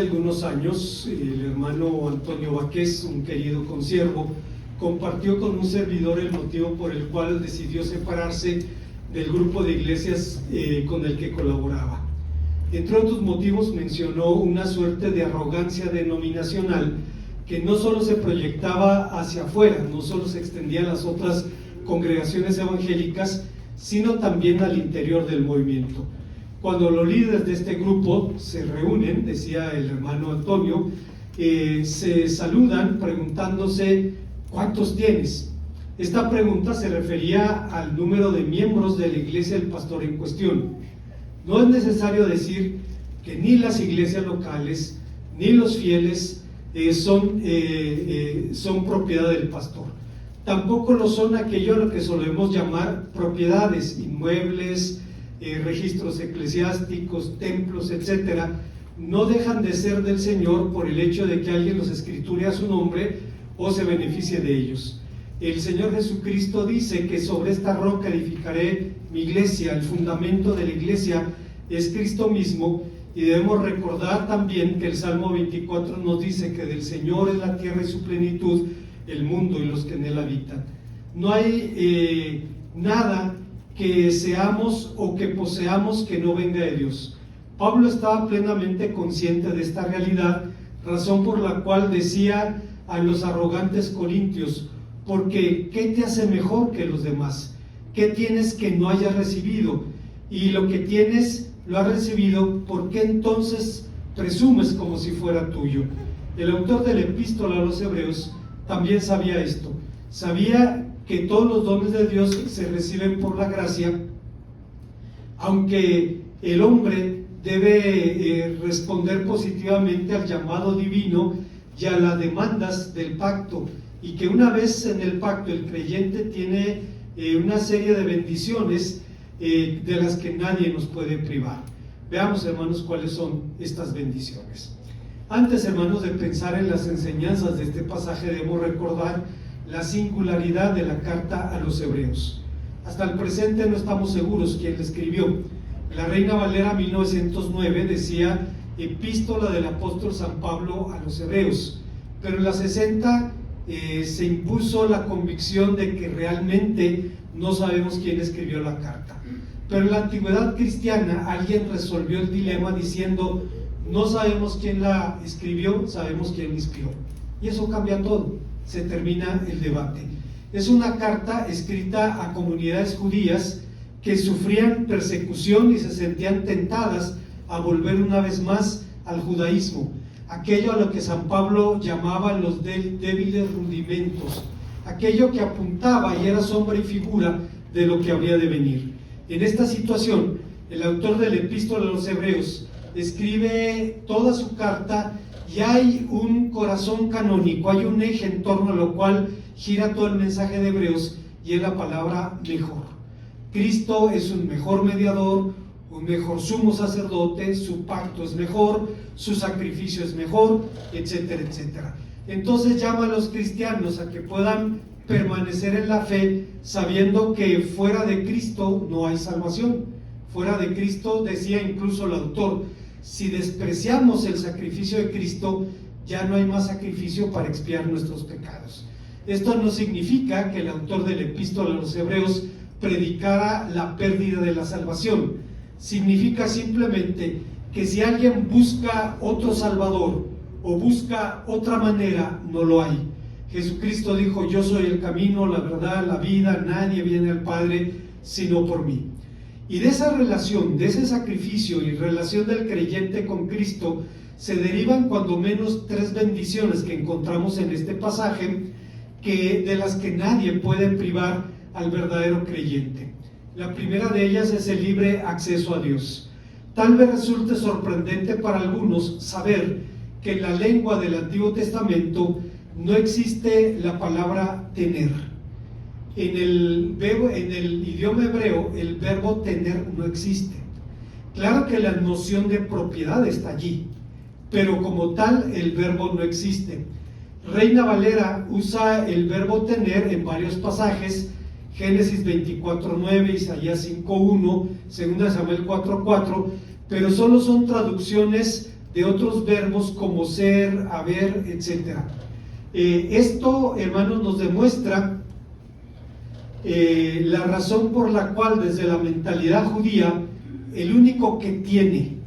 Algunos años, el hermano Antonio Vaqués, un querido consiervo, compartió con un servidor el motivo por el cual decidió separarse del grupo de iglesias con el que colaboraba. Entre otros motivos mencionó una suerte de arrogancia denominacional que no solo se proyectaba hacia afuera, no solo se extendía a las otras congregaciones evangélicas, sino también al interior del movimiento. Cuando los líderes de este grupo se reúnen, decía el hermano Antonio, se saludan preguntándose ¿cuántos tienes? Esta pregunta se refería al número de miembros de la iglesia del pastor en cuestión. No es necesario decir que ni las iglesias locales ni los fieles son propiedad del pastor. Tampoco lo son aquello a lo que solemos llamar propiedades, inmuebles, registros eclesiásticos, templos, etcétera. No dejan de ser del Señor por el hecho de que alguien los escriture a su nombre o se beneficie de ellos. El Señor Jesucristo dice que sobre esta roca edificaré mi iglesia. El fundamento de la iglesia es Cristo mismo, y debemos recordar también que el Salmo 24 nos dice que del Señor es la tierra y su plenitud, el mundo y los que en él habitan. No hay nada que seamos o que poseamos que no venga de Dios. Pablo estaba plenamente consciente de esta realidad, razón por la cual decía a los arrogantes corintios: porque ¿qué te hace mejor que los demás? ¿Qué tienes que no hayas recibido? Y lo que tienes lo has recibido, ¿por qué entonces presumes como si fuera tuyo? El autor de la epístola a los Hebreos también sabía esto, sabía que todos los dones de Dios se reciben por la gracia, aunque el hombre debe responder positivamente al llamado divino y a las demandas del pacto, y que una vez en el pacto el creyente tiene una serie de bendiciones de las que nadie nos puede privar. Veamos, hermanos, cuáles son estas bendiciones. Antes, hermanos, de pensar en las enseñanzas de este pasaje, debemos recordar la singularidad de la carta a los Hebreos. Hasta el presente no estamos seguros quién la escribió. La Reina Valera 1909 decía epístola del apóstol San Pablo a los Hebreos, pero en la 60 se impuso la convicción de que realmente no sabemos quién escribió la carta. Pero en la antigüedad cristiana alguien resolvió el dilema diciendo: no sabemos quién la escribió, sabemos quién la inspiró. Y eso cambia todo, se termina el debate. Es una carta escrita a comunidades judías que sufrían persecución y se sentían tentadas a volver una vez más al judaísmo, aquello a lo que San Pablo llamaba los débiles rudimentos, aquello que apuntaba y era sombra y figura de lo que habría de venir. En esta situación, el autor de la epístola a los Hebreos escribe toda su carta y hay un corazón canónico, hay un eje en torno a lo cual gira todo el mensaje de Hebreos, y es la palabra mejor. Cristo es un mejor mediador, un mejor sumo sacerdote, su pacto es mejor, su sacrificio es mejor, etcétera, etcétera. Entonces llama a los cristianos a que puedan permanecer en la fe, sabiendo que fuera de Cristo no hay salvación. Fuera de Cristo, decía incluso el autor, si despreciamos el sacrificio de Cristo, ya no hay más sacrificio para expiar nuestros pecados. Esto no significa que el autor de la epístola a los Hebreos predicara la pérdida de la salvación. Significa simplemente que si alguien busca otro Salvador o busca otra manera, no lo hay. Jesucristo dijo: yo soy el camino, la verdad, la vida, nadie viene al Padre sino por mí. Y de esa relación, de ese sacrificio y relación del creyente con Cristo, se derivan cuando menos tres bendiciones que encontramos en este pasaje, de las que nadie puede privar al verdadero creyente. La primera de ellas es el libre acceso a Dios. Tal vez resulte sorprendente para algunos saber que en la lengua del Antiguo Testamento no existe la palabra tener. En el idioma hebreo el verbo tener no existe. Claro que la noción de propiedad está allí, pero como tal el verbo no existe. Reina Valera usa el verbo tener en varios pasajes: Génesis 24:9, Isaías 5:1, 2 Samuel 4:4, pero solo son traducciones de otros verbos como ser, haber, etc. Esto, hermanos, nos demuestra la razón por la cual desde la mentalidad judía el único que tiene,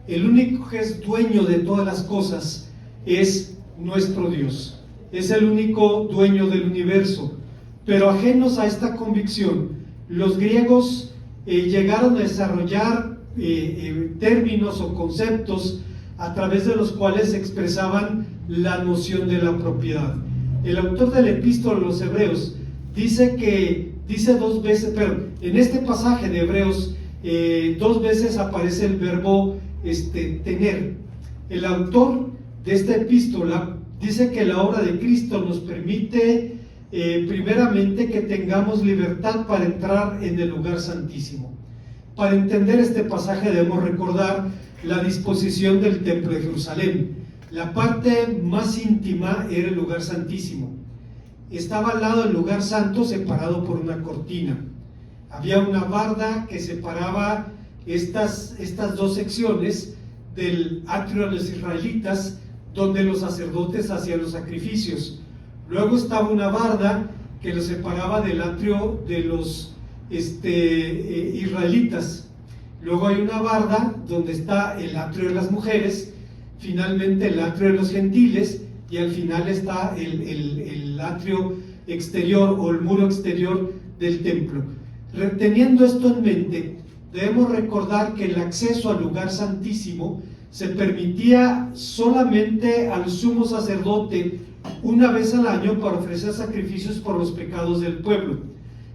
el único que es dueño de todas las cosas es nuestro Dios. Es el único dueño del universo. Pero ajenos a esta convicción, los griegos llegaron a desarrollar términos o conceptos a través de los cuales expresaban la noción de la propiedad. El autor del Epístola a los Hebreos dice dos veces, pero en este pasaje de Hebreos 2 veces aparece el verbo tener. El autor de esta epístola dice que la obra de Cristo nos permite primeramente que tengamos libertad para entrar en el lugar santísimo. Para entender este pasaje debemos recordar la disposición del templo de Jerusalén. La parte más íntima era el lugar santísimo. Estaba al lado del lugar santo separado por una cortina. Había una barda que separaba estas dos secciones del atrio de los israelitas, donde los sacerdotes hacían los sacrificios. Luego estaba una barda que los separaba del atrio de los israelitas. Luego hay una barda donde está el atrio de las mujeres, finalmente el atrio de los gentiles, y al final está el atrio exterior o el muro exterior del templo. Teniendo esto en mente, debemos recordar que el acceso al lugar santísimo se permitía solamente al sumo sacerdote una vez al año para ofrecer sacrificios por los pecados del pueblo.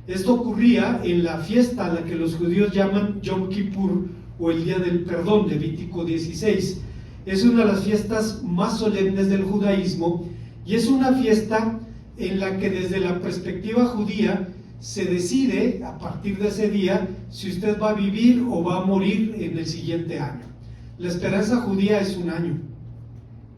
Esto ocurría en la fiesta a la que los judíos llaman Yom Kippur, o el Día del Perdón, Levítico 16. Es una de las fiestas más solemnes del judaísmo y es una fiesta en la que desde la perspectiva judía se decide a partir de ese día si usted va a vivir o va a morir en el siguiente año. La esperanza judía es un año.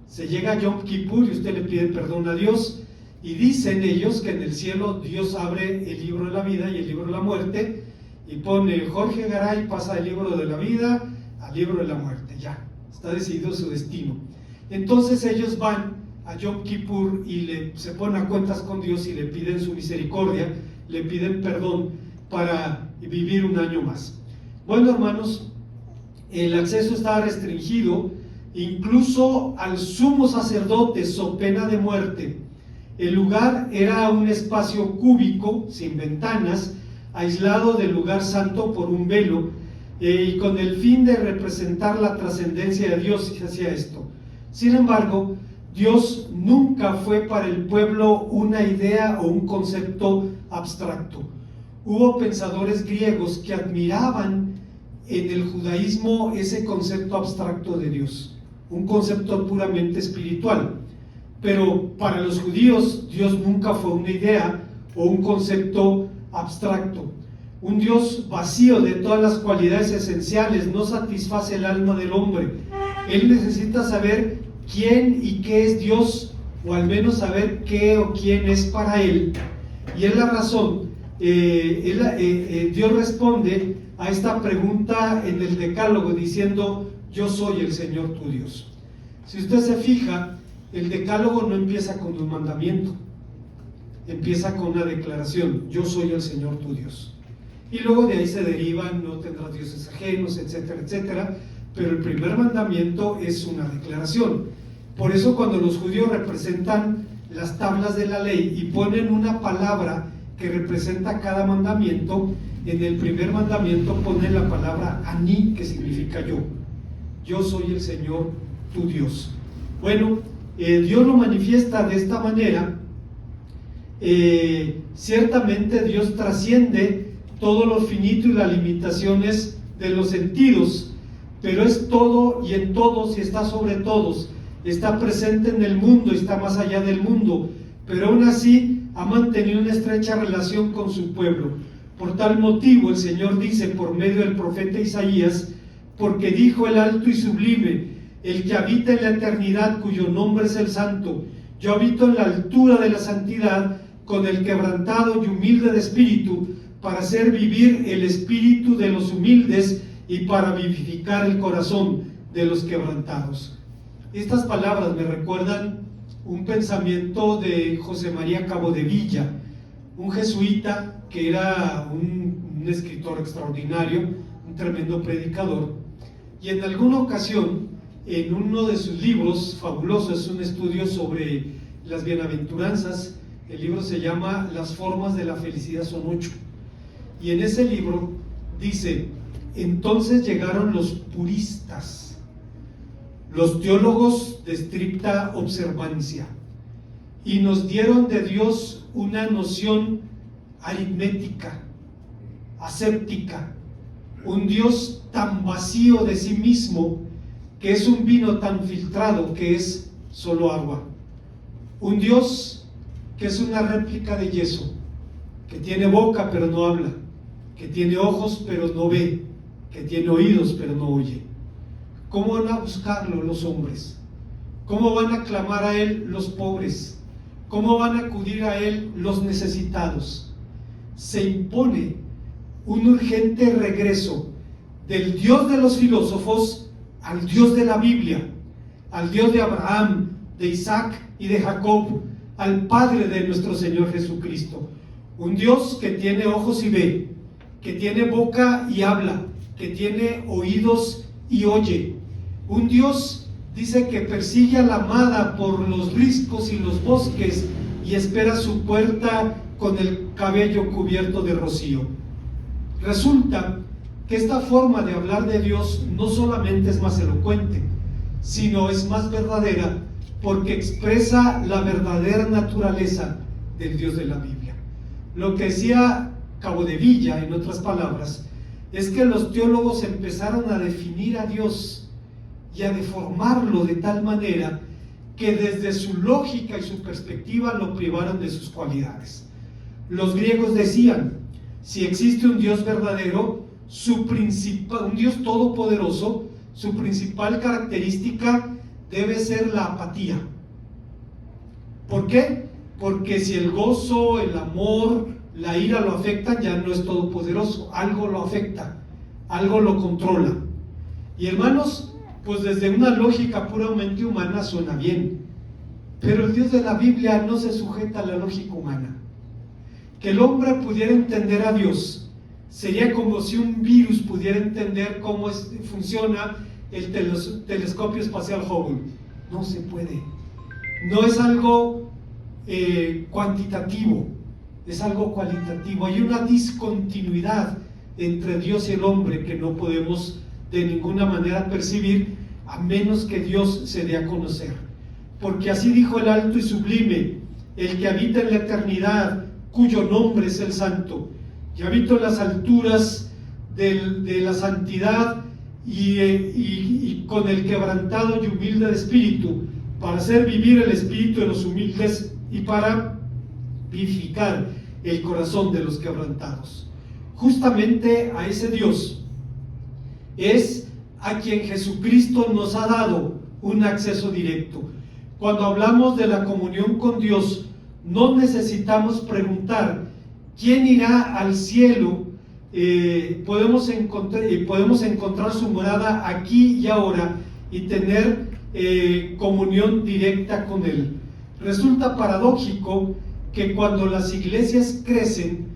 Se llega a Yom Kippur y usted le pide perdón a Dios, y dicen ellos que en el cielo Dios abre el libro de la vida y el libro de la muerte y pone Jorge Garay, pasa del libro de la vida al libro de la muerte. Ya, está decidido su destino. Entonces ellos van a Yom Kippur y se ponen a cuentas con Dios y le piden su misericordia, le piden perdón para vivir un año más. Bueno, hermanos, el acceso estaba restringido incluso al sumo sacerdote, so pena de muerte. El lugar era un espacio cúbico, sin ventanas, aislado del lugar santo por un velo, y con el fin de representar la trascendencia de Dios que hacía esto. Sin embargo, Dios nunca fue para el pueblo una idea o un concepto abstracto. Hubo pensadores griegos que admiraban en el judaísmo ese concepto abstracto de Dios, un concepto puramente espiritual. Pero para los judíos, Dios nunca fue una idea o un concepto abstracto. Un Dios vacío de todas las cualidades esenciales no satisface el alma del hombre. Él necesita saber quién y qué es Dios, o al menos saber qué o quién es para él. Y es la razón. Dios responde a esta pregunta en el Decálogo diciendo: yo soy el Señor tu Dios. Si usted se fija, el Decálogo no empieza con un mandamiento, empieza con una declaración: yo soy el Señor tu Dios. Y luego de ahí se derivan: no tendrás dioses ajenos, etcétera, etcétera. Pero el primer mandamiento es una declaración. Por eso cuando los judíos representan las tablas de la ley y ponen una palabra que representa cada mandamiento, en el primer mandamiento ponen la palabra Ani, que significa yo. Yo soy el Señor tu Dios. Bueno, Dios lo manifiesta de esta manera. Ciertamente Dios trasciende todo lo finito y las limitaciones de los sentidos, pero es todo y en todos y está sobre todos, está presente en el mundo y está más allá del mundo, pero aún así ha mantenido una estrecha relación con su pueblo. Por tal motivo el Señor dice por medio del profeta Isaías: porque dijo el alto y sublime, el que habita en la eternidad, cuyo nombre es el Santo, yo habito en la altura de la santidad, con el quebrantado y humilde de espíritu, para hacer vivir el espíritu de los humildes y para vivificar el corazón de los quebrantados. Estas palabras me recuerdan un pensamiento de José María Cabodevilla, un jesuita que era un escritor extraordinario, un tremendo predicador, y en alguna ocasión, en uno de sus libros fabulosos, es un estudio sobre las bienaventuranzas. El libro se llama Las formas de la felicidad son 8, y en ese libro dice: entonces llegaron los puristas, los teólogos de estricta observancia, y nos dieron de Dios una noción aritmética, aséptica, un Dios tan vacío de sí mismo que es un vino tan filtrado que es solo agua, un Dios que es una réplica de yeso, que tiene boca pero no habla, que tiene ojos pero no ve, que tiene oídos pero no oye. ¿Cómo van a buscarlo los hombres? ¿Cómo van a clamar a Él los pobres? ¿Cómo van a acudir a Él los necesitados? Se impone un urgente regreso del Dios de los filósofos al Dios de la Biblia, al Dios de Abraham, de Isaac y de Jacob, al Padre de nuestro Señor Jesucristo. Un Dios que tiene ojos y ve, que tiene boca y habla, que tiene oídos y oye. Un Dios, dice, que persigue a la amada por los riscos y los bosques y espera su puerta con el cabello cubierto de rocío. Resulta que esta forma de hablar de Dios no solamente es más elocuente, sino es más verdadera, porque expresa la verdadera naturaleza del Dios de la Biblia. Lo que decía Cabodevilla, en otras palabras, es que los teólogos empezaron a definir a Dios y a deformarlo de tal manera que desde su lógica y su perspectiva lo privaron de sus cualidades. Los griegos decían: si existe un Dios verdadero, un Dios todopoderoso, su principal característica debe ser la apatía. ¿Por qué? Porque si el gozo, el amor, la ira lo afectan, ya no es todopoderoso, algo lo afecta, algo lo controla. Y hermanos, pues desde una lógica puramente humana suena bien, pero el Dios de la Biblia no se sujeta a la lógica humana. Que el hombre pudiera entender a Dios sería como si un virus pudiera entender cómo funciona el telescopio espacial Hubble. No se puede. No es algo cuantitativo, es algo cualitativo. Hay una discontinuidad entre Dios y el hombre que no podemos de ninguna manera percibir, a menos que Dios se dé a conocer. Porque así dijo el alto y sublime, el que habita en la eternidad, cuyo nombre es el Santo, y habito en las alturas de la santidad y con el quebrantado y humilde de espíritu, para hacer vivir el espíritu de los humildes y para vivificar el corazón de los quebrantados. Justamente a ese Dios es a quien Jesucristo nos ha dado un acceso directo. Cuando hablamos de la comunión con Dios, no necesitamos preguntar quién irá al cielo. Podemos encontrar su morada aquí y ahora y tener comunión directa con Él. Resulta paradójico que cuando las iglesias crecen,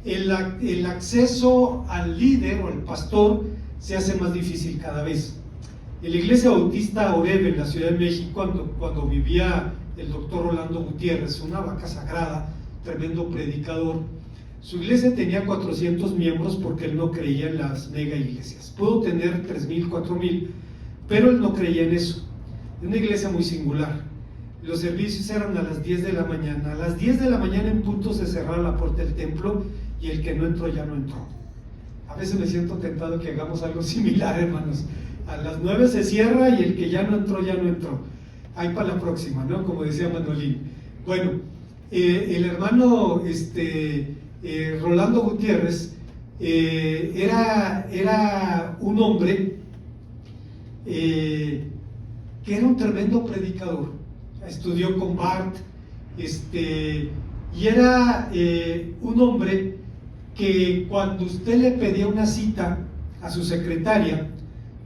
el acceso al líder o al pastor se hace más difícil cada vez. En la iglesia bautista Oreb, en la Ciudad de México, cuando vivía el doctor Rolando Gutiérrez, una vaca sagrada, tremendo predicador, su iglesia tenía 400 miembros porque él no creía en las mega iglesias. Pudo tener 3,000, 4,000, pero él no creía en eso. Una iglesia muy singular. Los servicios eran a las 10 de la mañana. A las 10 de la mañana en punto se cerraba la puerta del templo y el que no entró ya no entró. A veces me siento tentado que hagamos algo similar, hermanos. A las 9 se cierra y el que ya no entró, ya no entró. Ahí para la próxima, ¿no? Como decía Manolín. Bueno, el hermano Rolando Gutiérrez era un hombre que era un tremendo predicador. Estudió con Barth, y era un hombre que cuando usted le pedía una cita a su secretaria,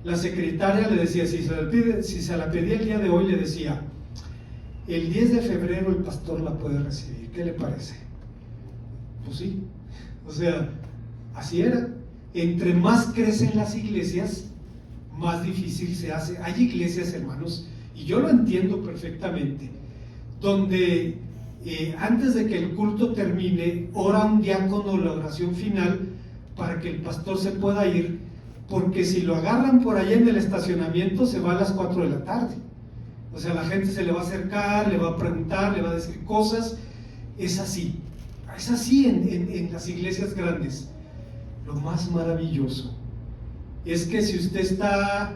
la secretaria le decía, si se la pedía el día de hoy, le decía, el 10 de febrero el pastor la puede recibir, ¿qué le parece? Pues sí, o sea, así era. Entre más crecen las iglesias, más difícil se hace. Hay iglesias, hermanos, y yo lo entiendo perfectamente, donde antes de que el culto termine, ora un diácono la oración final para que el pastor se pueda ir, porque si lo agarran por allá en el estacionamiento, se va a las 4 de la tarde. O sea, la gente se le va a acercar, le va a preguntar, le va a decir cosas. Es así en las iglesias grandes. Lo más maravilloso es que si usted está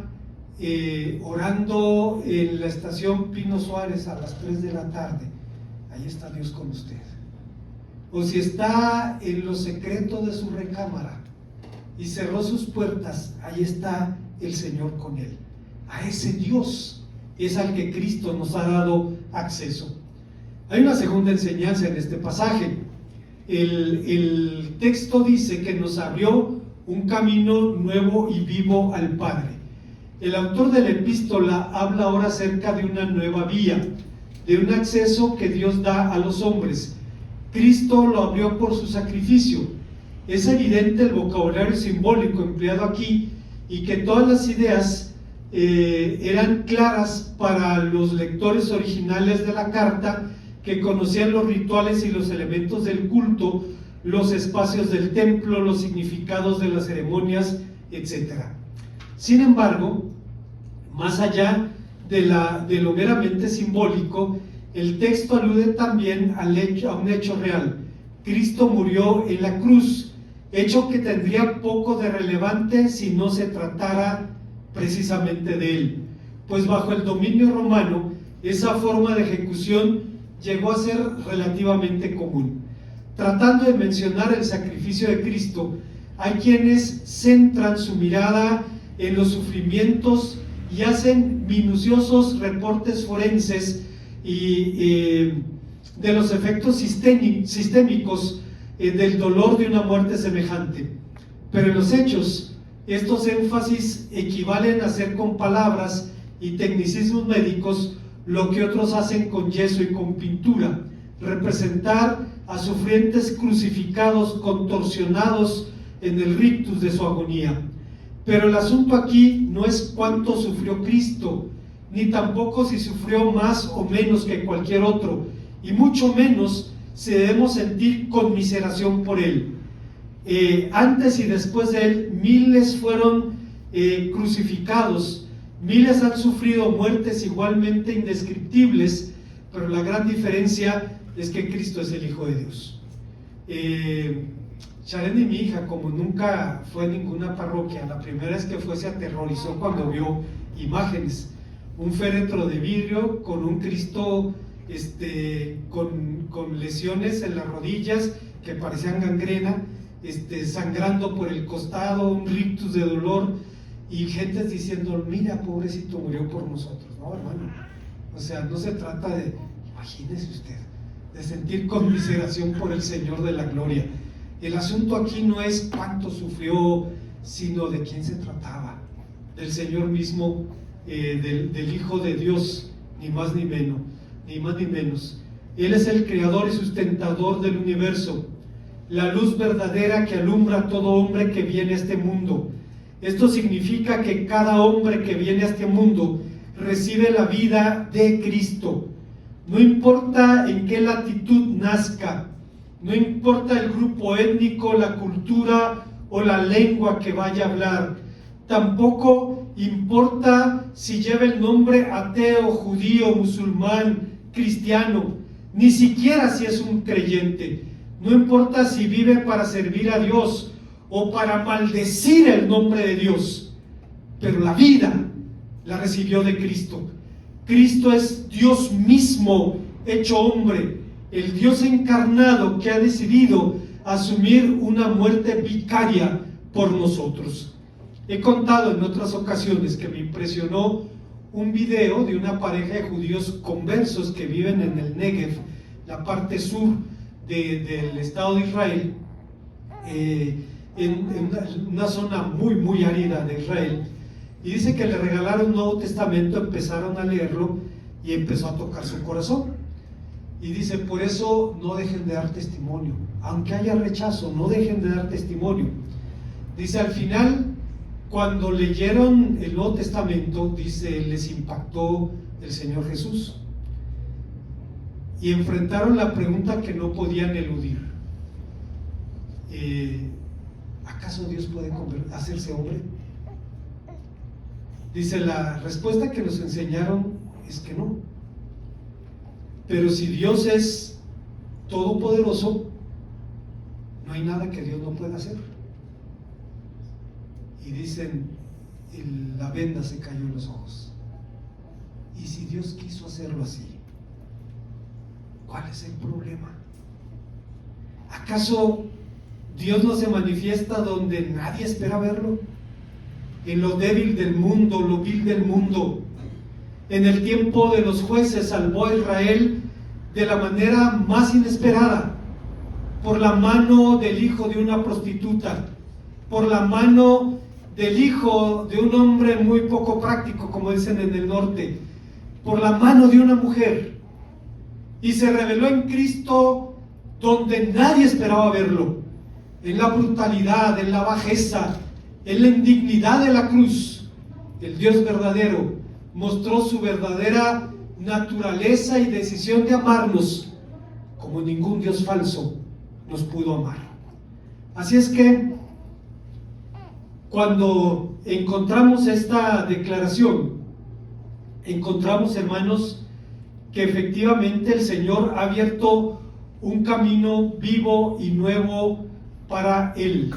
orando en la estación Pino Suárez a las 3 de la tarde, ahí está Dios con usted. O si está en lo secreto de su recámara y cerró sus puertas, ahí está el Señor con él. A ese Dios es al que Cristo nos ha dado acceso. Hay una segunda enseñanza en este pasaje. El texto dice que nos abrió un camino nuevo y vivo al Padre. El autor de la epístola habla ahora acerca de una nueva vía, de un acceso que Dios da a los hombres. Cristo lo abrió por su sacrificio. Es evidente el vocabulario simbólico empleado aquí y que todas las ideas eran claras para los lectores originales de la carta, que conocían los rituales y los elementos del culto, los espacios del templo, los significados de las ceremonias, etc. Sin embargo, más allá de lo meramente simbólico, el texto alude también a un hecho real. Cristo murió en la cruz, hecho que tendría poco de relevante si no se tratara precisamente de él, pues bajo el dominio romano esa forma de ejecución llegó a ser relativamente común. Tratando de mencionar el sacrificio de Cristo, hay quienes centran su mirada en los sufrimientos y hacen minuciosos reportes forenses y de los efectos sistémicos del dolor de una muerte semejante. Pero en los hechos, estos énfasis equivalen a hacer con palabras y tecnicismos médicos lo que otros hacen con yeso y con pintura: representar a sufrientes crucificados, contorsionados en el rictus de su agonía. Pero el asunto aquí no es cuánto sufrió Cristo, ni tampoco si sufrió más o menos que cualquier otro, y mucho menos si debemos sentir conmiseración por él. Antes y después de él, miles fueron crucificados, miles han sufrido muertes igualmente indescriptibles, pero la gran diferencia es que Cristo es el Hijo de Dios. Sharon y mi hija, como nunca fue a ninguna parroquia, la primera vez que fue se aterrorizó cuando vio imágenes, un féretro de vidrio con un Cristo con lesiones en las rodillas que parecían gangrena, sangrando por el costado, un rictus de dolor, y gentes diciendo: mira, pobrecito, murió por nosotros. No, hermano, o sea, no se trata de, imagínese usted, de sentir conmiseración por el Señor de la gloria. El asunto aquí no es cuánto sufrió, sino de quién se trataba, del Señor mismo, del Hijo de Dios, ni más ni menos, ni más ni menos. Él es el creador y sustentador del universo, la luz verdadera que alumbra a todo hombre que viene a este mundo. Esto significa que cada hombre que viene a este mundo recibe la vida de Cristo. No importa en qué latitud nazca, no importa el grupo étnico, la cultura o la lengua que vaya a hablar, tampoco importa si lleva el nombre ateo, judío, musulmán, cristiano, ni siquiera si es un creyente. No importa si vive para servir a Dios o para maldecir el nombre de Dios, pero la vida la recibió de Cristo. Cristo es Dios mismo hecho hombre, el Dios encarnado que ha decidido asumir una muerte vicaria por nosotros. He contado en otras ocasiones que me impresionó un video de una pareja de judíos conversos que viven en el Negev, la parte sur del Estado de Israel, en una zona muy árida de Israel, Y dice que le regalaron un Nuevo Testamento, empezaron a leerlo y empezó a tocar su corazón. Y dice, por eso no dejen de dar testimonio, aunque haya rechazo, no dejen de dar testimonio. Dice, al final, cuando leyeron el Nuevo Testamento, dice, les impactó el Señor Jesús. Y enfrentaron la pregunta que no podían eludir. ¿Acaso Dios puede hacerse hombre? Dice, la respuesta que nos enseñaron es que no. Pero si Dios es todopoderoso, no hay nada que Dios no pueda hacer. Y dicen, la venda se cayó en los ojos. Y si Dios quiso hacerlo así, ¿cuál es el problema? ¿Acaso Dios no se manifiesta donde nadie espera verlo? En lo débil del mundo, lo vil del mundo. En el tiempo de los jueces salvó a Israel de la manera más inesperada, por la mano del hijo de una prostituta, por la mano del hijo de un hombre muy poco práctico, como dicen en el norte, por la mano de una mujer, y se reveló en Cristo donde nadie esperaba verlo, en la brutalidad, en la bajeza, en la indignidad de la cruz. El Dios verdadero mostró su verdadera naturaleza y decisión de amarnos como ningún Dios falso nos pudo amar. Así es que cuando encontramos esta declaración, encontramos, hermanos, que efectivamente el Señor ha abierto un camino vivo y nuevo para él.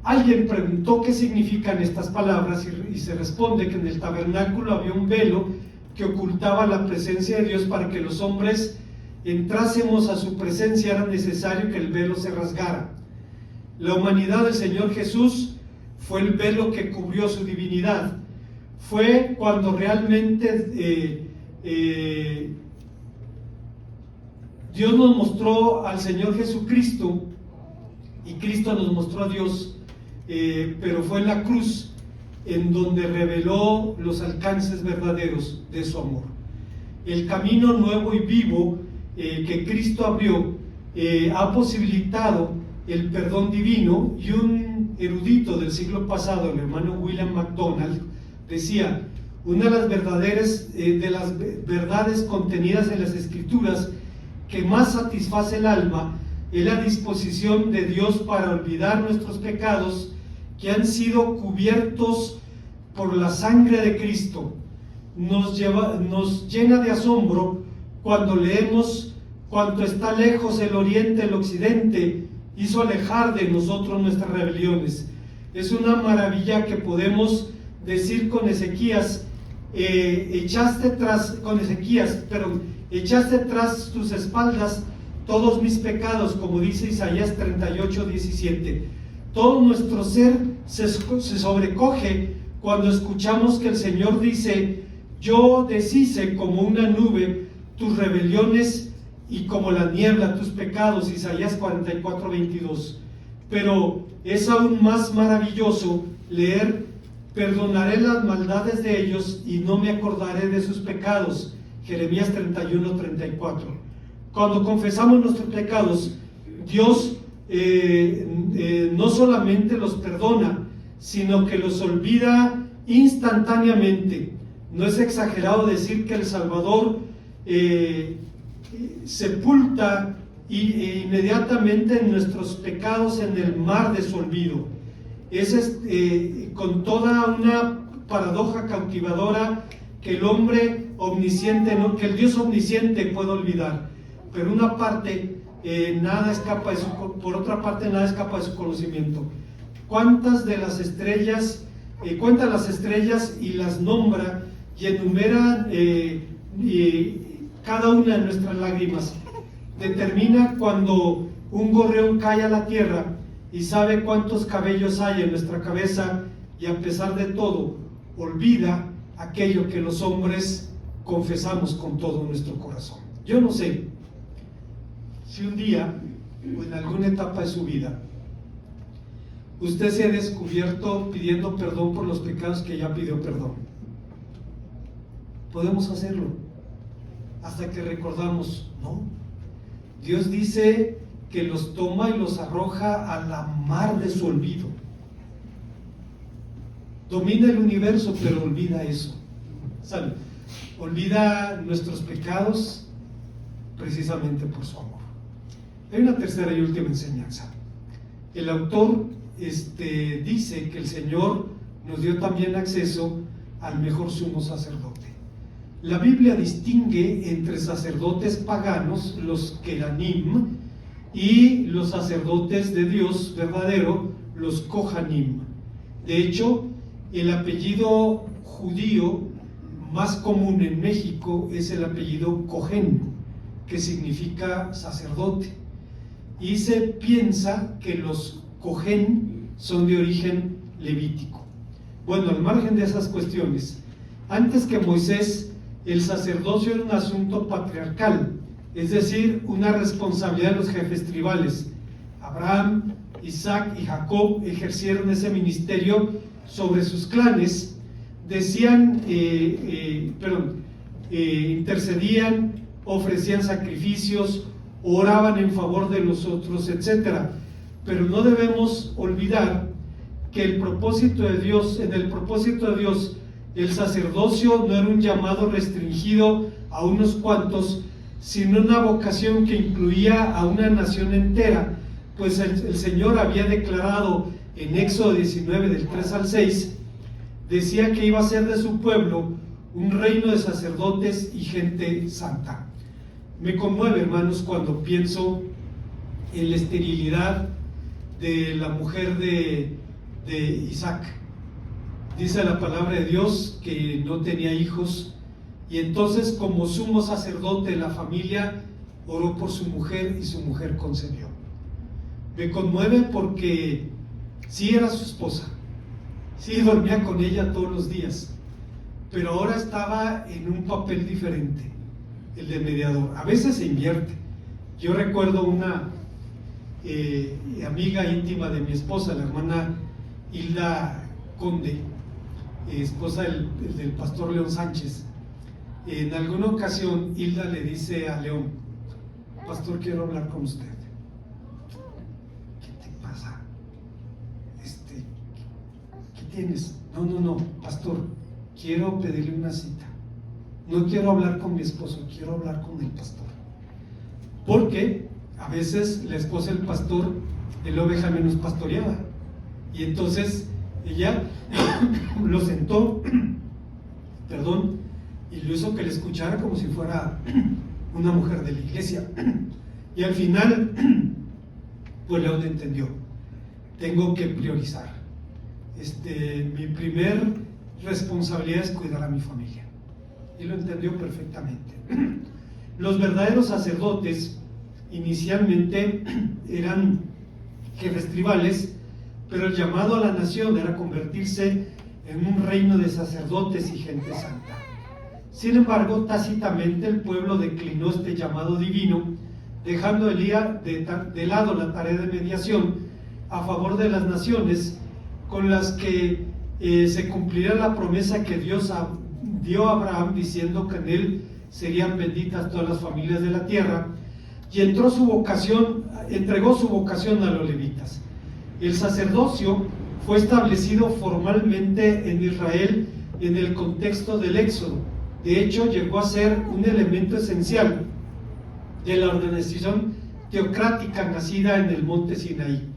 Alguien preguntó qué significan estas palabras y se responde que en el tabernáculo había un velo que ocultaba la presencia de Dios. Para que los hombres entrásemos a su presencia era necesario que el velo se rasgara. La humanidad del Señor Jesús fue el velo que cubrió su divinidad. Fue cuando realmente Dios nos mostró al Señor Jesucristo y Cristo nos mostró a Dios. Pero fue en la cruz en donde reveló los alcances verdaderos de su amor. El camino nuevo y vivo que Cristo abrió ha posibilitado el perdón divino. Y un erudito del siglo pasado, el hermano William MacDonald, decía: una de las verdades contenidas en las Escrituras que más satisface el alma es la disposición de Dios para olvidar nuestros pecados, que han sido cubiertos por la sangre de Cristo. Nos llena de asombro cuando leemos: cuanto está lejos el oriente, el occidente hizo alejar de nosotros nuestras rebeliones. Es una maravilla que podemos decir con Ezequías: echaste tras tus espaldas todos mis pecados, como dice Isaías 38:17. Todo nuestro ser se sobrecoge cuando escuchamos que el Señor dice: yo deshice como una nube tus rebeliones y como la niebla tus pecados, Isaías 44:22. Pero es aún más maravilloso leer: perdonaré las maldades de ellos y no me acordaré de sus pecados, Jeremías 31:34. Cuando confesamos nuestros pecados, Dios no solamente los perdona, sino que los olvida instantáneamente. No es exagerado decir que el Salvador sepulta inmediatamente nuestros pecados en el mar de su olvido. Es con toda una paradoja cautivadora que el hombre omnisciente, que el Dios omnisciente puede olvidar. Pero una parte, nada escapa de por otra parte, nada escapa de su conocimiento. ¿Cuántas de las estrellas, cuenta las estrellas y las nombra y enumera cada una de nuestras lágrimas? Determina cuando un gorrión cae a la tierra y sabe cuántos cabellos hay en nuestra cabeza, y a pesar de todo, olvida aquello que los hombres confesamos con todo nuestro corazón. Yo no sé si un día o en alguna etapa de su vida usted se ha descubierto pidiendo perdón por los pecados que ya pidió perdón. Podemos hacerlo hasta que recordamos, ¿no? Dios dice que los toma y los arroja a la mar de su olvido. Domina el universo, pero olvida eso. ¿Sabe? Olvida nuestros pecados precisamente por su amor. Hay una tercera y última enseñanza. El autor dice que el Señor nos dio también acceso al mejor sumo sacerdote. La Biblia distingue entre sacerdotes paganos, los Keranim, y los sacerdotes de Dios verdadero, los Kohanim. De hecho, el apellido judío más común en México es el apellido Cohen, que significa sacerdote. Y se piensa que los Cohen son de origen levítico. Bueno, al margen de esas cuestiones, antes que Moisés, el sacerdocio era un asunto patriarcal, es decir, una responsabilidad de los jefes tribales. Abraham, Isaac y Jacob ejercieron ese ministerio sobre sus clanes, intercedían, ofrecían sacrificios, oraban en favor de los otros, etc. Pero no debemos olvidar que en el propósito de Dios, el sacerdocio no era un llamado restringido a unos cuantos, sino una vocación que incluía a una nación entera, pues el Señor había declarado en Éxodo 19, del 3 al 6, decía que iba a ser de su pueblo un reino de sacerdotes y gente santa. Me conmueve, hermanos, cuando pienso en la esterilidad de la mujer de Isaac. Dice la palabra de Dios que no tenía hijos, y entonces, como sumo sacerdote de la familia, oró por su mujer y su mujer concebió. Me conmueve porque sí era su esposa, sí dormía con ella todos los días, pero ahora estaba en un papel diferente, el de mediador. A veces se invierte. Yo recuerdo una amiga íntima de mi esposa, la hermana Hilda Conde, esposa del pastor León Sánchez. En alguna ocasión Hilda le dice a León: pastor, quiero hablar con usted. ¿Qué te pasa? ¿Qué tienes? No, pastor, quiero pedirle una cita. No quiero hablar con mi esposo, quiero hablar con el pastor. Porque a veces la esposa del pastor es la oveja menos pastoreada, y entonces ella lo sentó, y lo hizo que le escuchara como si fuera una mujer de la iglesia. Y al final, pues León entendió: tengo que priorizar. Mi primer responsabilidad es cuidar a mi familia. Y lo entendió perfectamente. Los verdaderos sacerdotes inicialmente eran jefes tribales, pero el llamado a la nación era convertirse en un reino de sacerdotes y gente santa. Sin embargo, tácitamente el pueblo declinó este llamado divino, dejando de lado la tarea de mediación a favor de las naciones, con las que se cumplirá la promesa que Dios dio a Abraham, diciendo que en él serían benditas todas las familias de la tierra, y entregó su vocación a los levitas. El sacerdocio fue establecido formalmente en Israel en el contexto del Éxodo. De hecho, llegó a ser un elemento esencial de la organización teocrática nacida en el monte Sinaí.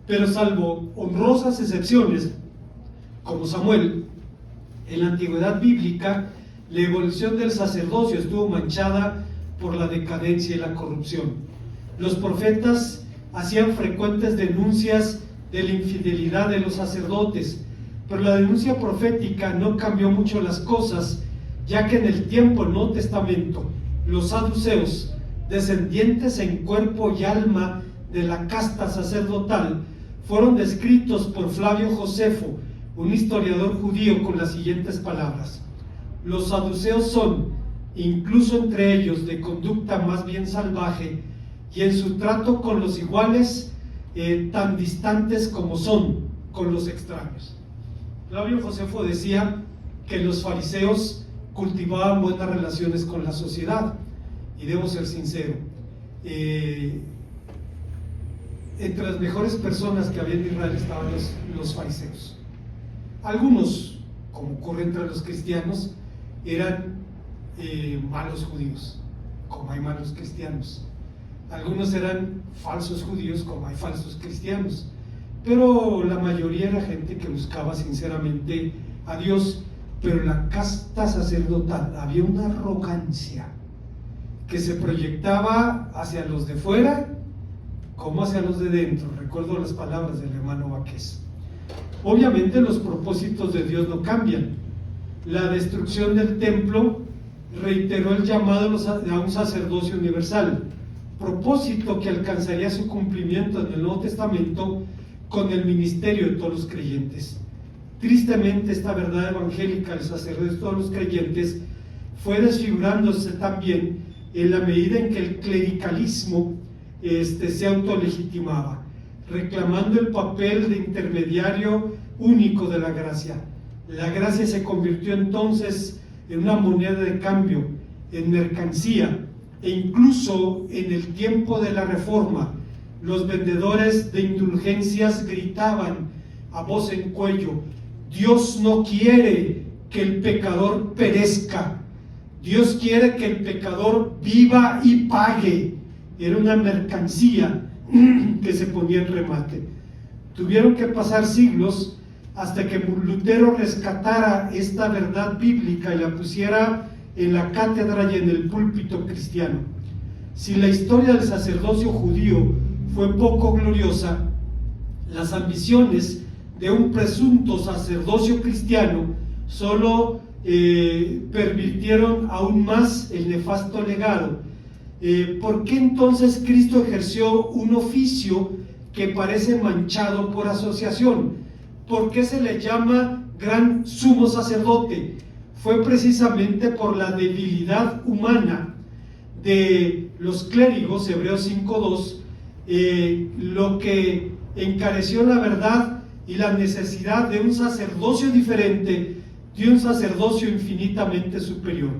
Pero salvo honrosas excepciones, como Samuel, en la antigüedad bíblica, la evolución del sacerdocio estuvo manchada por la decadencia y la corrupción. Los profetas hacían frecuentes denuncias de la infidelidad de los sacerdotes, pero la denuncia profética no cambió mucho las cosas, ya que en el tiempo del Nuevo Testamento, los saduceos, descendientes en cuerpo y alma de la casta sacerdotal, fueron descritos por Flavio Josefo, un historiador judío, con las siguientes palabras: los saduceos son, incluso entre ellos, de conducta más bien salvaje, y en su trato con los iguales tan distantes como son con los extraños. Flavio Josefo decía que los fariseos cultivaban buenas relaciones con la sociedad, y debo ser sincero, entre las mejores personas que había en Israel estaban los fariseos. Algunos, como ocurre entre los cristianos, eran malos judíos, como hay malos cristianos. Algunos eran falsos judíos, como hay falsos cristianos. Pero la mayoría era gente que buscaba sinceramente a Dios. Pero en la casta sacerdotal había una arrogancia que se proyectaba hacia los de fuera como hacia los de dentro. Recuerdo las palabras del hermano Baqués. Obviamente los propósitos de Dios no cambian. La destrucción del templo reiteró el llamado a un sacerdocio universal, propósito que alcanzaría su cumplimiento en el Nuevo Testamento con el ministerio de todos los creyentes. Tristemente, esta verdad evangélica del sacerdocio de todos los creyentes fue desfigurándose también en la medida en que el clericalismo se autolegitimaba, reclamando el papel de intermediario único de la gracia. La gracia se convirtió entonces en una moneda de cambio, en mercancía, e incluso en el tiempo de la Reforma, los vendedores de indulgencias gritaban a voz en cuello: Dios no quiere que el pecador perezca, Dios quiere que el pecador viva y pague. Era una mercancía que se ponía en remate. Tuvieron que pasar siglos hasta que Lutero rescatara esta verdad bíblica y la pusiera en la cátedra y en el púlpito cristiano. Si la historia del sacerdocio judío fue poco gloriosa, las ambiciones de un presunto sacerdocio cristiano solo pervirtieron aún más el nefasto legado. ¿Por qué entonces Cristo ejerció un oficio que parece manchado por asociación? ¿Por qué se le llama gran sumo sacerdote? Fue precisamente por la debilidad humana de los clérigos, Hebreos 5:2, lo que encareció la verdad y la necesidad de un sacerdocio diferente, de un sacerdocio infinitamente superior.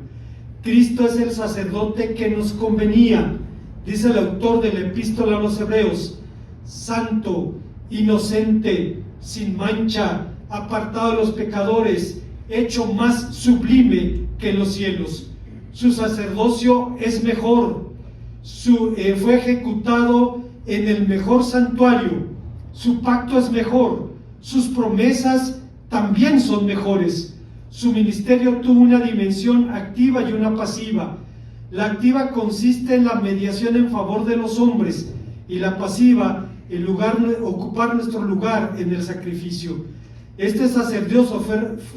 Cristo es el sacerdote que nos convenía, dice el autor de la epístola a los Hebreos: santo, inocente, sin mancha, apartado de los pecadores, hecho más sublime que los cielos. Su sacerdocio es mejor, fue ejecutado en el mejor santuario, su pacto es mejor, sus promesas también son mejores. Su ministerio tuvo una dimensión activa y una pasiva. La activa consiste en la mediación en favor de los hombres, y la pasiva en ocupar nuestro lugar en el sacrificio. Este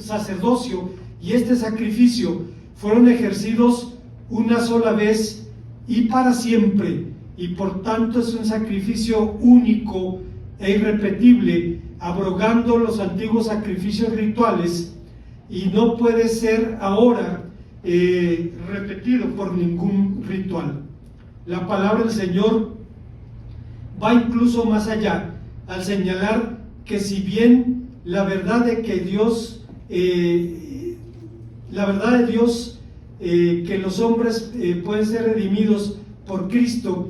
sacerdocio y este sacrificio fueron ejercidos una sola vez y para siempre, y por tanto es un sacrificio único e irrepetible, abrogando los antiguos sacrificios rituales, y no puede ser ahora repetido por ningún ritual. La palabra del Señor va incluso más allá, al señalar que si bien la verdad de Dios, que los hombres pueden ser redimidos por Cristo,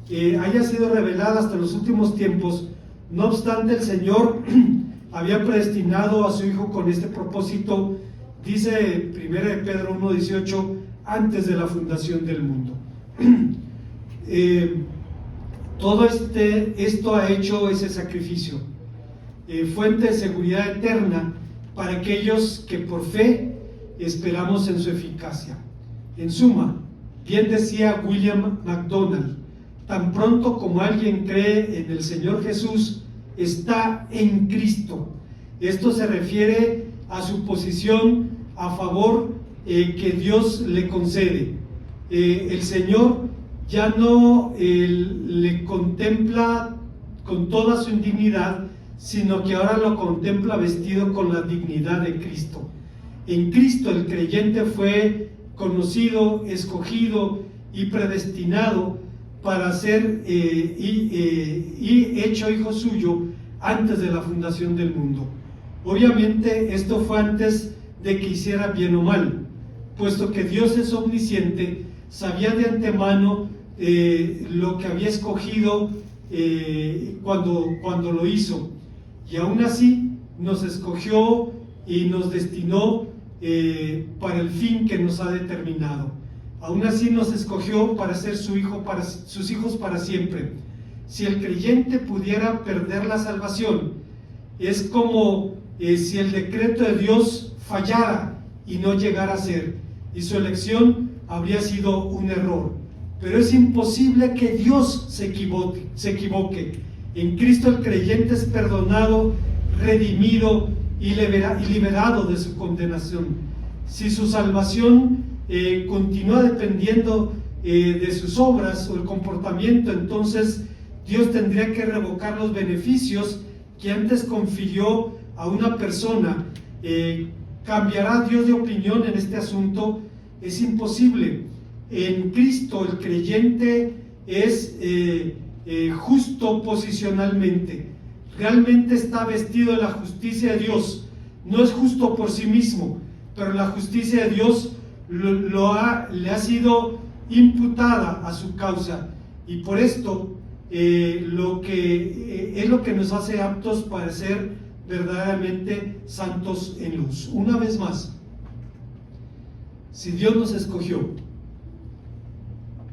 haya sido revelada hasta los últimos tiempos, no obstante el Señor había predestinado a su Hijo con este propósito, dice 1 Pedro 1:18, antes de la fundación del mundo. Todo esto ha hecho ese sacrificio, fuente de seguridad eterna para aquellos que por fe esperamos en su eficacia. En suma, bien decía William MacDonald: tan pronto como alguien cree en el Señor Jesús, está en Cristo. Esto se refiere a su posición a favor que Dios le concede. El Señor ya no le contempla con toda su indignidad, sino que ahora lo contempla vestido con la dignidad de Cristo. En Cristo el creyente fue conocido, escogido y predestinado para ser y hecho hijo suyo antes de la fundación del mundo. Obviamente esto fue antes de que hiciera bien o mal, puesto que Dios es omnisciente, sabía de antemano lo que había escogido cuando lo hizo, y aún así nos escogió y nos destinó para el fin que nos ha determinado. Aún así nos escogió para ser sus hijos para siempre. Si el creyente pudiera perder la salvación, es como si el decreto de Dios fallara y no llegara a ser, y su elección habría sido un error. Pero es imposible que Dios se equivoque. En Cristo el creyente es perdonado, redimido y liberado de su condenación. Si su salvación continúa dependiendo de sus obras o el comportamiento, entonces Dios tendría que revocar los beneficios que antes confirió a una persona. ¿Cambiará Dios de opinión en este asunto? Es imposible. En Cristo el creyente es justo posicionalmente. Realmente está vestido de la justicia de Dios. No es justo por sí mismo, pero la justicia de Dios le ha sido imputada a su causa, y por esto es lo que nos hace aptos para ser verdaderamente santos en luz. Una vez más, si Dios nos escogió,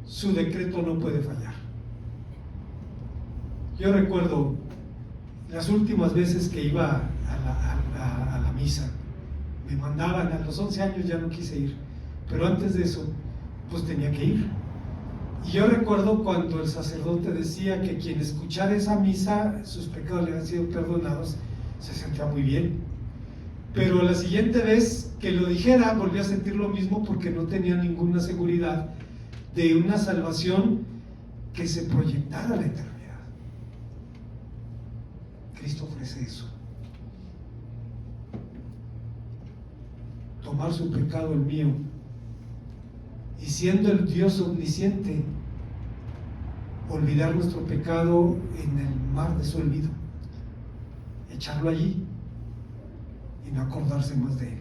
su decreto no puede fallar. Yo recuerdo las últimas veces que iba a la misa, me mandaban. A los 11 años ya no quise ir, pero antes de eso pues tenía que ir. Y yo recuerdo cuando el sacerdote decía que quien escuchara esa misa, sus pecados le habían sido perdonados, se sentía muy bien. Pero la siguiente vez que lo dijera, volví a sentir lo mismo, porque no tenía ninguna seguridad de una salvación que se proyectara a la eternidad. Cristo ofrece eso. Tomar su pecado, el mío, y siendo el Dios omnisciente, olvidar nuestro pecado en el mar de su olvido, echarlo allí y no acordarse más de él.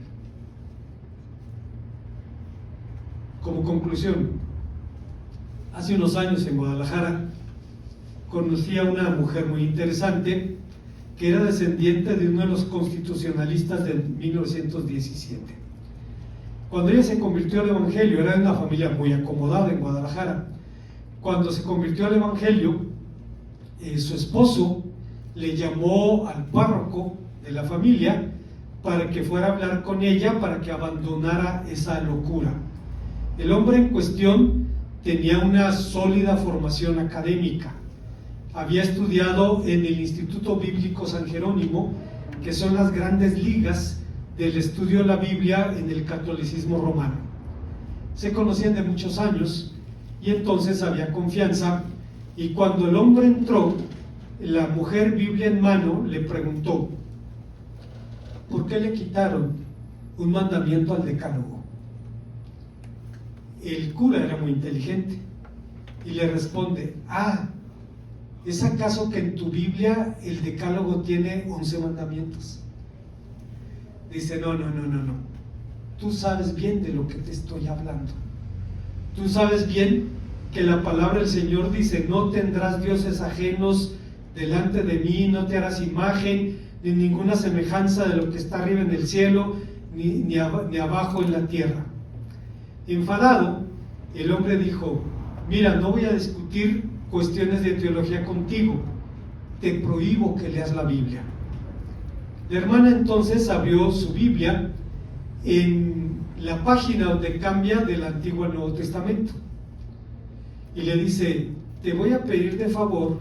Como conclusión, hace unos años en Guadalajara conocí a una mujer muy interesante que era descendiente de uno de los constitucionalistas de 1917. Cuando ella se convirtió al Evangelio, era de una familia muy acomodada en Guadalajara. Cuando se convirtió al Evangelio, su esposo le llamó al párroco de la familia para que fuera a hablar con ella, para que abandonara esa locura. El hombre en cuestión tenía una sólida formación académica. Había estudiado en el Instituto Bíblico San Jerónimo, que son las grandes ligas del estudio de la Biblia en el catolicismo romano. Se conocían de muchos años y entonces había confianza, y cuando el hombre entró, la mujer, Biblia en mano, le preguntó: ¿por qué le quitaron un mandamiento al decálogo? El cura era muy inteligente y le responde: ¿es acaso que en tu Biblia el decálogo tiene 11 mandamientos? Dice: no, tú sabes bien de lo que te estoy hablando. Tú sabes bien que la palabra del Señor dice: no tendrás dioses ajenos delante de mí, no te harás imagen ni ninguna semejanza de lo que está arriba en el cielo, ni abajo en la tierra. Enfadado, el hombre dijo: mira, no voy a discutir cuestiones de teología contigo, te prohíbo que leas la Biblia. La hermana entonces abrió su Biblia en la página donde cambia del Antiguo al Nuevo Testamento y le dice: te voy a pedir de favor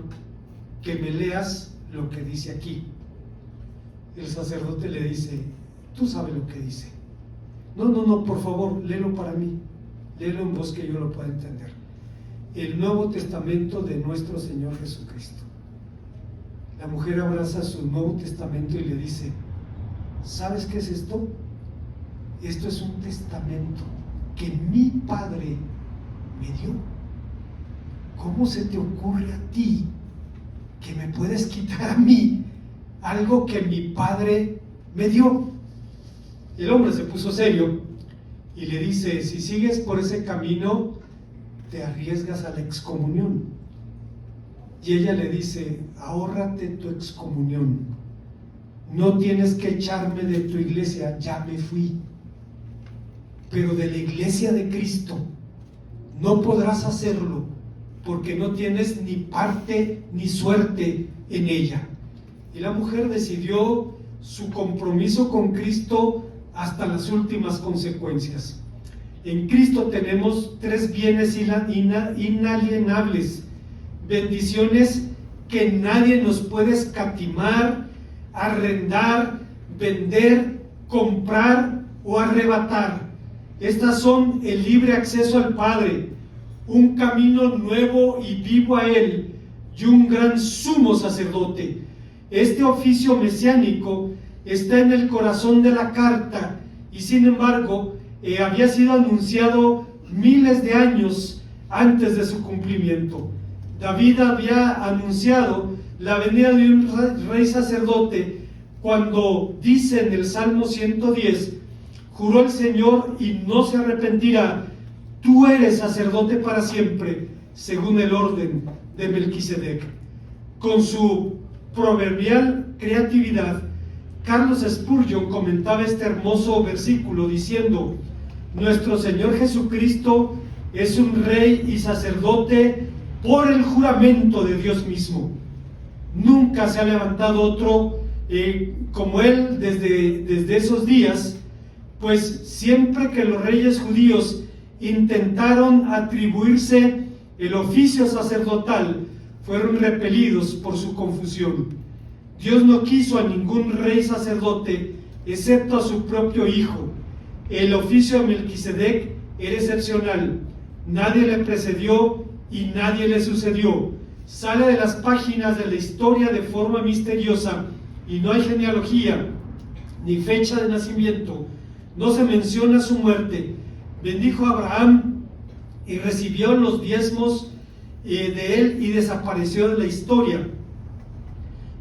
que me leas lo que dice aquí. El sacerdote le dice: tú sabes lo que dice. No, por favor, léelo para mí, léelo en voz que yo lo pueda entender. El Nuevo Testamento de nuestro Señor Jesucristo. La mujer abraza su Nuevo Testamento y le dice: ¿sabes qué es esto? Esto es un testamento que mi padre me dio. ¿cómo se te ocurre a ti que me puedes quitar a mí algo que mi padre me dio? El hombre se puso serio y le dice: si sigues por ese camino, te arriesgas a la excomunión. Y ella le dice: ahórrate tu excomunión, no tienes que echarme de tu iglesia, ya me fui, pero de la iglesia de Cristo no podrás hacerlo, porque no tienes ni parte ni suerte en ella. Y la mujer decidió su compromiso con Cristo hasta las últimas consecuencias. En Cristo tenemos 3 bienes inalienables, bendiciones que nadie nos puede escatimar, arrendar, vender, comprar o arrebatar. Estas son el libre acceso al Padre, un camino nuevo y vivo a Él, y un gran sumo sacerdote. Este oficio mesiánico está en el corazón de la carta y sin embargo había sido anunciado miles de años antes de su cumplimiento. David había anunciado la venida de un rey sacerdote cuando dice en el Salmo 110: juró el Señor y no se arrepentirá, tú eres sacerdote para siempre, según el orden de Melquisedec. Con su proverbial creatividad, Carlos Spurgeon comentaba este hermoso versículo diciendo: nuestro Señor Jesucristo es un rey y sacerdote por el juramento de Dios mismo. Nunca se ha levantado otro como Él desde esos días, pues siempre que los reyes judíos intentaron atribuirse el oficio sacerdotal, fueron repelidos por su confusión. Dios no quiso a ningún rey sacerdote excepto a su propio Hijo. El oficio de Melquisedec era excepcional, nadie le precedió y nadie le sucedió. Sale de las páginas de la historia de forma misteriosa y no hay genealogía ni fecha de nacimiento. No se menciona su muerte. Bendijo a Abraham y recibió los diezmos de él y desapareció de la historia,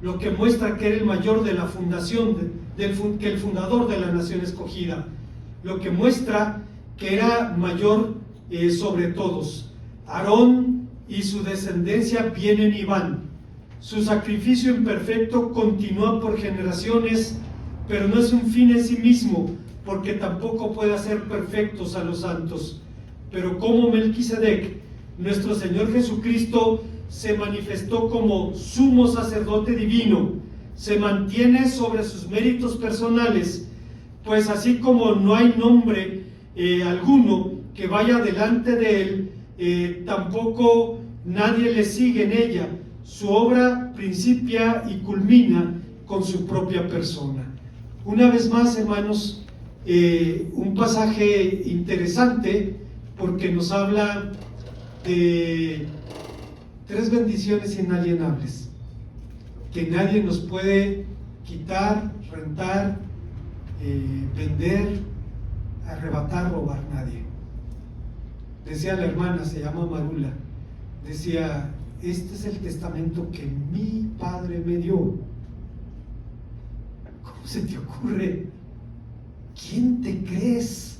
lo que muestra que era el mayor de la fundación, que el fundador de la nación escogida, lo que muestra que era mayor sobre todos. Aarón y su descendencia vienen y van. Su sacrificio imperfecto continúa por generaciones, pero no es un fin en sí mismo, porque tampoco puede hacer perfectos a los santos. Pero como Melquisedec, nuestro Señor Jesucristo se manifestó como sumo sacerdote divino, se mantiene sobre sus méritos personales, pues así como no hay nombre alguno que vaya delante de él, tampoco nadie le sigue en ella. Su obra principia y culmina con su propia persona. Una vez más, hermanos, un pasaje interesante porque nos habla de 3 bendiciones inalienables que nadie nos puede quitar, rentar, vender, arrebatar, robar, nadie. Decía la hermana, se llama Marula, decía: este es el testamento que mi padre me dio. ¿Cómo se te ocurre? ¿Quién te crees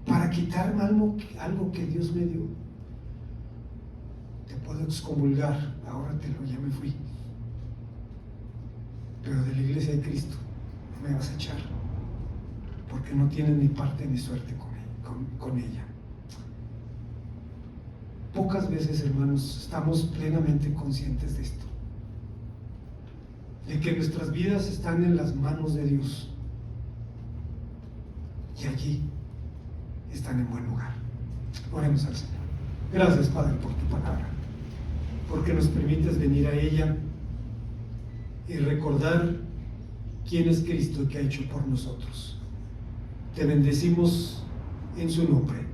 para quitarme algo que Dios me dio? Te puedo excomulgar, ahórratelo, ya me fui. Pero de la iglesia de Cristo no me vas a echar, porque no tienes ni parte ni suerte con ella. Pocas veces, hermanos, estamos plenamente conscientes de esto, de que nuestras vidas están en las manos de Dios y allí están en buen lugar. Oremos al Señor. Gracias, Padre, por tu palabra, porque nos permites venir a ella y recordar quién es Cristo y qué ha hecho por nosotros. Te bendecimos en su nombre.